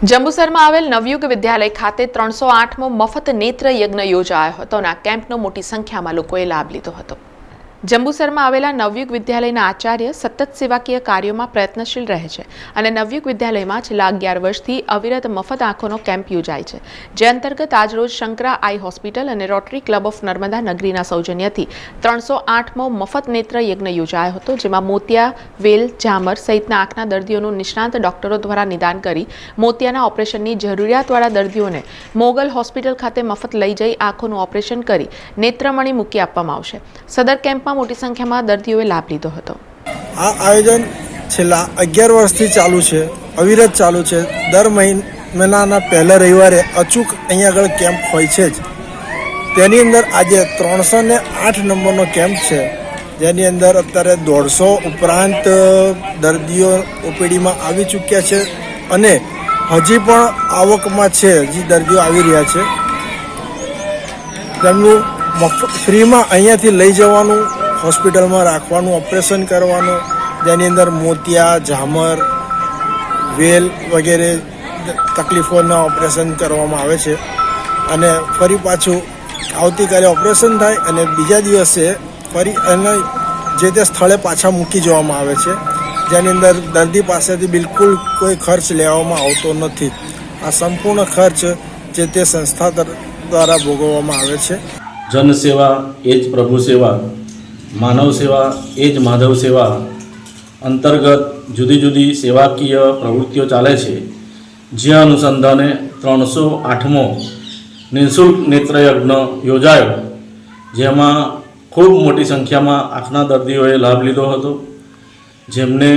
જંબુસરમાં આવેલ નવયુગ વિદ્યાલય ખાતે 308મો મફત નેત્ર યજ્ઞ યોજાયો હતો અને આ કેમ્પનો મોટી સંખ્યામાં લોકોએ લાભ લીધો હતો। જંબુસરમાં આવેલા નવયુગ વિદ્યાલયના આચાર્ય સતત સેવાકીય કાર્યોમાં પ્રયત્નશીલ રહે છે અને નવયુગ વિદ્યાલયમાં છેલ્લા 11 વર્ષથી અવિરત મફત આંખોનો કેમ્પ યોજાય છે, જે અંતર્ગત આજરોજ શંકરા આઈ હોસ્પિટલ અને રોટરી ક્લબ ઓફ નર્મદા નગરીના સૌજન્યથી 308મો મફત નેત્ર યજ્ઞ યોજાયો હતો, જેમાં મોતિયા, વેલ, ઝામર સહિતના આંખના દર્દીઓનું નિષ્ણાંત ડોક્ટરો દ્વારા નિદાન કરી મોતિયાના ઓપરેશનની જરૂરિયાતવાળા દર્દીઓને મોગલ હોસ્પિટલ ખાતે મફત લઈ જઈ આંખોનું ઓપરેશન કરી નેત્રમણી મૂકી આપવામાં આવશે। સદર કેમ્પ મોટી સંખ્યામાં દર્દીઓએ લાભ લીધો હતો। આ આયોજન છેલ્લા 11 વર્ષથી ચાલુ છે, અવિરત ચાલુ છે। દર મહિનાના પહેલા રવિવારે અચૂક અહીંયા આગળ કેમ્પ હોય છે જ। તેની અંદર આજે 308 નંબરનો કેમ્પ છે, જેની અંદર અત્યારે 150 ઉપરાંત દર્દીઓ ઓપીડીમાં આવી ચૂક્યા છે અને હજી પણ આવકમાં છે, હજી દર્દીઓ આવી રહ્યા છે। તેમનું ફ્રીમાં અહીંયાથી લઈ જવાનું, હોસ્પિટલમાં રાખવાનું, ઓપરેશન કરવાનું, જેની અંદર મોતિયા, ઝામર, વેલ વગેરે તકલીફોના ઓપરેશન કરવામાં આવે છે અને ફરી પાછું આવતીકાલે ઓપરેશન થાય અને બીજા દિવસે ફરી એને જે તે સ્થળે પાછા મૂકી જવામાં આવે છે, જેની અંદર દર્દી પાસેથી બિલકુલ કોઈ ખર્ચ લેવામાં આવતો નથી। આ સંપૂર્ણ ખર્ચ જે તે સંસ્થા દ્વારા ભોગવવામાં આવે છે। જન સેવા એ જ પ્રભુ સેવા, માનવ સેવા એ જ માધવ સેવા અંતર્ગત જુદી જુદી સેવાકીય પ્રવૃત્તિઓ ચાલે છે, જે અનુસંધાને 308મો નિઃશુલ્ક નેત્રયજ્ઞ યોજાયો, જેમાં ખૂબ મોટી સંખ્યામાં આંખના દર્દીઓએ લાભ લીધો હતો, જેમને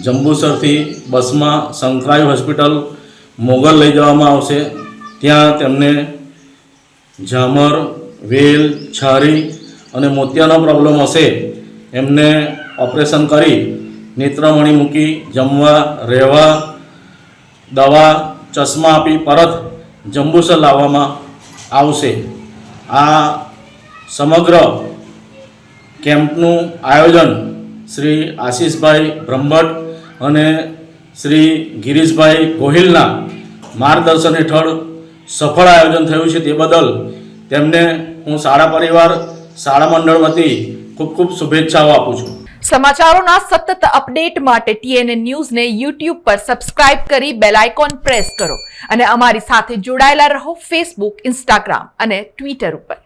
જંબુસરથી બસમાં શંકરાઈ હોસ્પિટલ મોગલ લઈ જવામાં આવશે। ત્યાં તેમને ઝામર, વેલ, છારી અને મોતિયાનો પ્રોબ્લેમ હશે, એમને ઓપરેશન કરી નેત્રમણી મૂકી જમવા, રહેવા, દવા, ચશ્મા આપી પરત જંબુસર લાવવામાં આવશે। આ સમગ્ર કેમ્પનું આયોજન શ્રી આશીષભાઈ બ્રહ્મભટ્ટ અને શ્રી ગિરીશભાઈ ગોહિલના માર્ગદર્શન હેઠળ સફળ આયોજન થયું છે, તે બદલ તેમને હું શાળા પરિવાર, શાળા મંડળ વતી ખૂબ ખૂબ શુભેચ્છાઓ આપું છું। સમાચારોના સતત અપડેટ માટે TNN ન્યૂઝને YouTube પર સબસ્ક્રાઇબ કરી બેલ આઇકોન પ્રેસ કરો અને અમારી સાથે જોડાયેલા રહો Facebook, Instagram અને Twitter ઉપર।